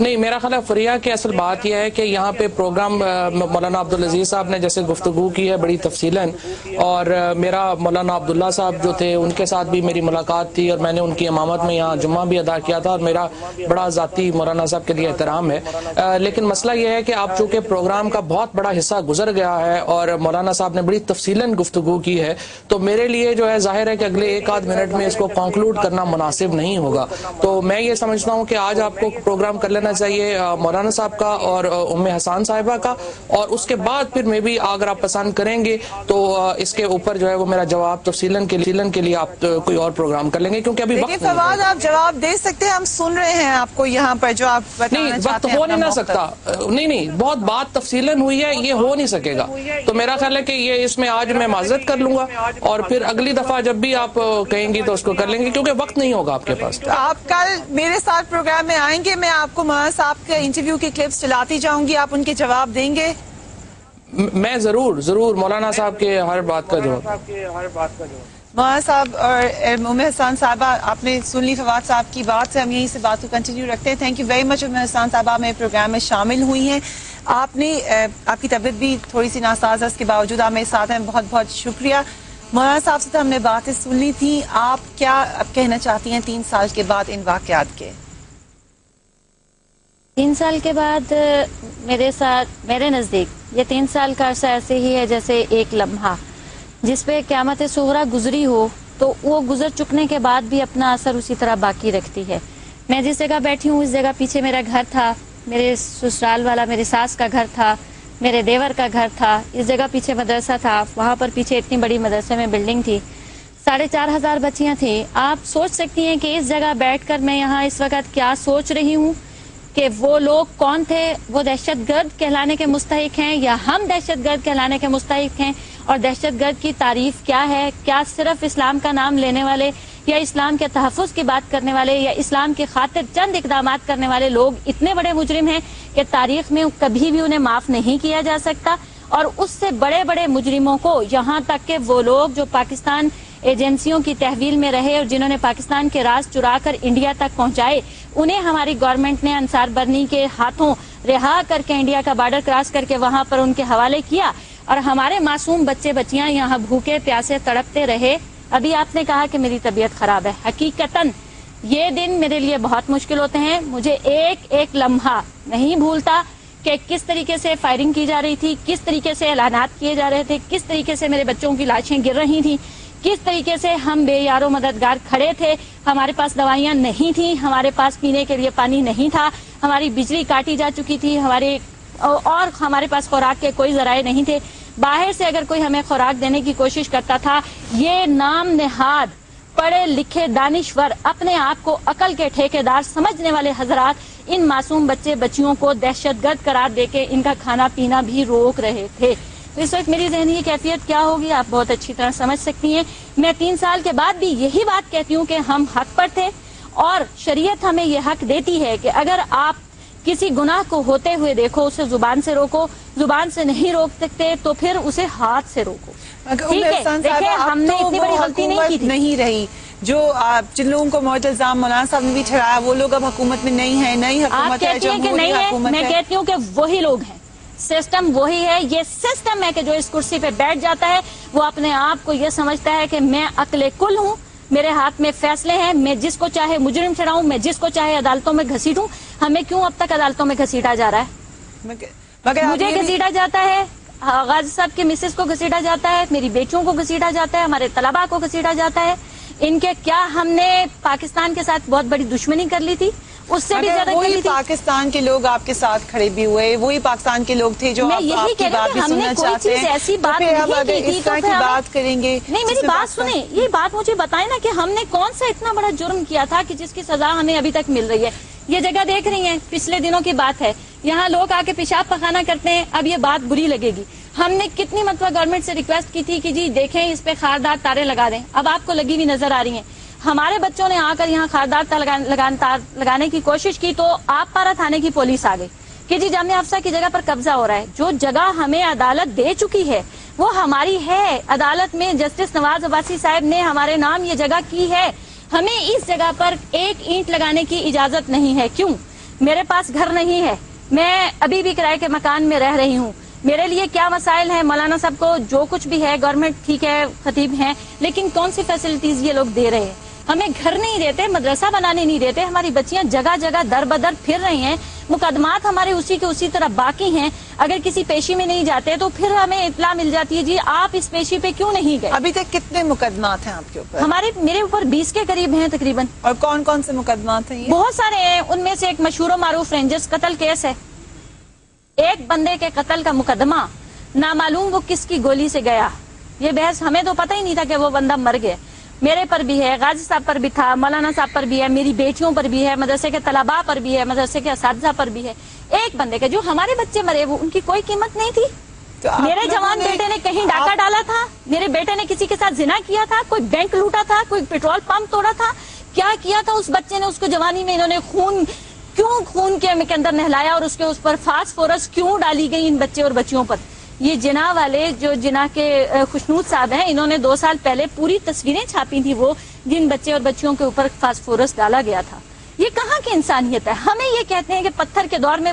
نہیں، میرا خیال ہے فریہ کی اصل بات یہ ہے کہ یہاں پہ پروگرام مولانا عبدالعزیز صاحب نے جیسے گفتگو کی ہے بڑی تفصیلاً، اور میرا مولانا عبداللہ صاحب جو تھے ان کے ساتھ بھی میری ملاقات تھی، اور میں نے ان کی امامت میں یہاں جمعہ بھی ادا کیا تھا، اور میرا بڑا ذاتی مولانا صاحب کے لیے احترام ہے. لیکن مسئلہ یہ ہے کہ اب چونکہ پروگرام کا بہت بڑا حصہ گزر گیا ہے اور مولانا صاحب نے بڑی تفصیلاً گفتگو کی ہے، تو میرے لیے جو ہے ظاہر ہے کہ اگلے ایک آدھ منٹ میں اس کو کنکلوڈ کرنا مناسب نہیں ہوگا. تو میں یہ سمجھتا ہوں کہ آج آپ کو پروگرام کر لینا چاہیے مولانا صاحب کا اور ام حسان صاحبہ کا، اور اس کے بعد پھر میں بھی اگر آپ پسند کریں گے تو اس کے اوپر جو ہے وہ میرا جواب تفصیلاً کے لیے آپ کوئی اور پروگرام کر لیں گے، کیونکہ ابھی وقت فواد آپ جواب دے سکتے ہیں، ہم سن رہے ہیں آپ کو یہاں پر جو آپ نہیں، وقت ہو نہیں نہ سکتا. نہیں، بہت بات تفصیلاً ہوئی ہے، یہ ہو نہیں سکے گا. تو میرا خیال ہے کہ یہ اس میں آج میں معذرت کر لوں گا، اور پھر اگلی دفعہ جب بھی آپ کہیں گی تو اس کو کر لیں گے، کیونکہ وقت نہیں ہوگا آپ کے پاس. آپ کل میرے ساتھ پروگرام میں آئیں گے، میں آپ کو مولانا صاحب کے انٹرویو کی کلپس چلاتی جاؤں گی، آپ ان کے جواب دیں گے؟ میں ضرور مولانا صاحب کے ہر بات کا جواب. مولانا صاحب اور ام حسان صاحبہ، آپ نے سن لی فواد صاحب کی بات، سے ہم یہیں سے بات کو کنٹینیو رکھتے ہیں. تھینک یو ویری مچ ام حسان صاحبہ، میرے پروگرام میں شامل ہوئی ہیں. آپ نے آپ کی طبیعت بھی تھوڑی سی ناساز ہے، اس کے باوجود آپ میرے ساتھ ہیں، بہت بہت شکریہ. مولانا صاحب سے تو ہم نے باتیں سن لی تھیں، آپ کیا اب کہنا چاہتی ہیں 3 سال کے بعد ان واقعات کے؟ 3 سال کے بعد میرے نزدیک یہ 3 سال کا عرصہ ایسے ہی ہے جیسے ایک لمحہ جس پہ قیامت صغریٰ گزری ہو، تو وہ گزر چکنے کے بعد بھی اپنا اثر اسی طرح باقی رکھتی ہے. میں جس جگہ بیٹھی ہوں اس جگہ پیچھے میرا گھر تھا، میرے سسرال والا میرے ساس کا گھر تھا، میرے دیور کا گھر تھا، اس جگہ پیچھے مدرسہ تھا، وہاں پر پیچھے اتنی بڑی مدرسے میں بلڈنگ تھی، 4,500 بچیاں تھیں. آپ سوچ سکتی ہیں کہ اس جگہ بیٹھ کر میں یہاں اس وقت کیا سوچ رہی ہوں کہ وہ لوگ کون تھے، وہ دہشت گرد کہلانے کے مستحق ہیں یا ہم دہشت گرد کہلانے کے مستحق ہیں، اور دہشت گرد کی تعریف کیا ہے. کیا صرف اسلام کا نام لینے والے یا اسلام کے تحفظ کی بات کرنے والے یا اسلام کی خاطر چند اقدامات کرنے والے لوگ اتنے بڑے مجرم ہیں کہ تاریخ میں کبھی بھی انہیں معاف نہیں کیا جا سکتا. اور اس سے بڑے بڑے مجرموں کو، یہاں تک کہ وہ لوگ جو پاکستان ایجنسیوں کی تحویل میں رہے اور جنہوں نے پاکستان کے راز چرا کر انڈیا تک پہنچائے، انہیں ہماری گورنمنٹ نے انصار برنی کے ہاتھوں رہا کر کے انڈیا کا بارڈر کراس کر کے وہاں پر ان کے حوالے کیا، اور ہمارے معصوم بچے بچیاں یہاں بھوکے پیاسے تڑپتے رہے. ابھی آپ نے کہا کہ میری طبیعت خراب ہے، حقیقتاً یہ دن میرے لیے بہت مشکل ہوتے ہیں. مجھے ایک لمحہ نہیں بھولتا کہ کس طریقے سے فائرنگ کی جا رہی تھی، کس طریقے سے اعلانات کیے جا رہے تھے، کس طریقے سے میرے بچوں کی لاشیں گر رہی تھیں، کس طریقے سے ہم بے یار و مددگار کھڑے تھے. ہمارے پاس دوائیاں نہیں تھیں، ہمارے پاس پینے کے لیے پانی نہیں تھا، ہماری بجلی کاٹی جا چکی تھی، اور ہمارے پاس خوراک کے کوئی ذرائع نہیں تھے. باہر سے اگر کوئی ہمیں خوراک دینے کی کوشش کرتا تھا، یہ نام نہاد پڑھے لکھے دانشور اپنے آپ کو عقل کے ٹھیکیدار سمجھنے والے حضرات ان معصوم بچے بچیوں کو دہشت گرد قرار دے کے ان کا کھانا پینا بھی روک رہے تھے. تو اس وقت میری ذہنی کیفیت کیا ہوگی آپ بہت اچھی طرح سمجھ سکتی ہیں. میں 3 سال کے بعد بھی یہی بات کہتی ہوں کہ ہم حق پر تھے، اور شریعت ہمیں یہ حق دیتی ہے کہ اگر آپ کسی گناہ کو ہوتے ہوئے دیکھو اسے زبان سے روکو، زبان سے نہیں روک سکتے تو پھر اسے ہاتھ سے روکو. ٹھیک ہے، دیکھیں ہم نے اتنی بڑی غلطی نہیں کی تھی. نہیں رہی جو جن لوگوں کو موت الزام مولانا صاحب نے بھی ٹھہرایا، وہ لوگ اب حکومت میں نہیں ہیں، نئی حکومت ہے، جمہوری حکومت ہے. میں کہتی ہوں کہ وہی لوگ ہیں، سسٹم وہی ہے. یہ سسٹم ہے کہ جو اس کرسی پہ بیٹھ جاتا ہے وہ اپنے آپ کو یہ سمجھتا ہے کہ میں عقل کل ہوں، میرے ہاتھ میں فیصلے ہیں، میں جس کو چاہے مجرم چڑھاؤں، میں جس کو چاہے عدالتوں میں گھسیٹوں. ہمیں کیوں اب تک عدالتوں میں گھسیٹا جا رہا ہے؟ مجھے گھسیٹا جاتا ہے، غازی صاحب کے مسز کو گھسیٹا جاتا ہے، میری بیٹیوں کو گھسیٹا جاتا ہے، ہمارے طلباء کو گھسیٹا جاتا ہے. ان کے کیا ہم نے پاکستان کے ساتھ بہت بڑی دشمنی کر لی تھی؟ اس سے بھی زیادہ کر لی تھی. پاکستان کے لوگ آپ کے ساتھ کھڑے بھی ہوئے، وہی پاکستان کے لوگ تھے جو آپ کی بات بھی سننا چاہتے ہیں. ایسی بات نہیں کی تھی تو بات کریں گے. نہیں، میری بات سنیں، یہ بات مجھے بتائیں نا کہ ہم نے کون سا اتنا بڑا جرم کیا تھا کہ جس کی سزا ہمیں ابھی تک مل رہی ہے. یہ جگہ دیکھ رہی ہیں، پچھلے دنوں کی بات ہے، یہاں لوگ آ کے پیشاب پخانہ کرتے ہیں. اب یہ بات بری لگے گی. ہم نے کتنی مرتبہ گورنمنٹ سے ریکویسٹ کی تھی کہ جی دیکھیں اس پہ خاردار تاریں لگا دیں. اب آپ کو لگی ہوئی نظر آ رہی ہیں. ہمارے بچوں نے آ کر یہاں خاردار تار لگانے کی کوشش کی تو آپ پارا تھانے کی پولیس آ گئی کہ جی جامعہ افسا کی جگہ پر قبضہ ہو رہا ہے. جو جگہ ہمیں عدالت دے چکی ہے وہ ہماری ہے. عدالت میں جسٹس نواز عباسی صاحب نے ہمارے نام یہ جگہ کی ہے. ہمیں اس جگہ پر ایک اینٹ لگانے کی اجازت نہیں ہے. کیوں؟ میرے پاس گھر نہیں ہے، میں ابھی بھی کرائے کے مکان میں رہ رہی ہوں. میرے لیے کیا مسائل ہیں؟ مولانا صاحب کو جو کچھ بھی ہے، گورنمنٹ ٹھیک ہے، خطیب ہیں، لیکن کون سی فیسلٹیز یہ لوگ دے رہے ہیں؟ ہمیں گھر نہیں دیتے، مدرسہ بنانے نہیں دیتے، ہماری بچیاں جگہ جگہ در بدر پھر رہی ہیں، مقدمات ہمارے اسی کے اسی طرح باقی ہیں. اگر کسی پیشی میں نہیں جاتے تو پھر ہمیں اطلاع مل جاتی ہے جی آپ اس پیشی پہ کیوں نہیں گئے. ابھی تک کتنے مقدمات ہیں آپ کے اوپر؟ میرے اوپر 20 کے قریب ہیں تقریباً. اور کون کون سے مقدمات ہیں یہ؟ بہت سارے ہیں، ان میں سے ایک مشہور و معروف رینجرز قتل کیس ہے. ایک بندے کے قتل کا مقدمہ، نامعلوم وہ کس کی گولی سے گیا. یہ بحث ہمیں تو پتہ ہی نہیں تھا کہ وہ بندہ مر گیا. میرے پر بھی ہے، غازی صاحب پر بھی تھا، مولانا صاحب پر بھی ہے، میری بیٹیوں پر بھی ہے، مدرسے کے طلباء پر بھی ہے، مدرسے کے اساتذہ پر بھی ہے. ایک بندے کے جو ہمارے بچے مرے وہ ان کی کوئی قیمت نہیں تھی. میرے جوان بیٹے نے کہیں ڈاکہ ڈالا تھا، میرے بیٹے نے کسی کے ساتھ زنا کیا تھا، کوئی بینک لوٹا تھا، کوئی پیٹرول پمپ توڑا تھا، کیا کیا تھا اس بچے نے؟ اس کو جوانی میں انہوں نے خون کے اندر نہلایا اور اس پر فاسفورس کیوں ڈالی گئی ان بچے اور بچیوں پر؟ یہ جنا والے جو جنا کے خوشنود صاحب ہیں، انہوں نے 2 سال پہلے پوری تصویریں چھاپی تھی وہ جن بچے اور بچیوں کے اوپر فاسفورس ڈالا گیا تھا. یہ کہاں کی انسانیت ہے؟ ہمیں یہ کہتے ہیں کہ پتھر کے دور میں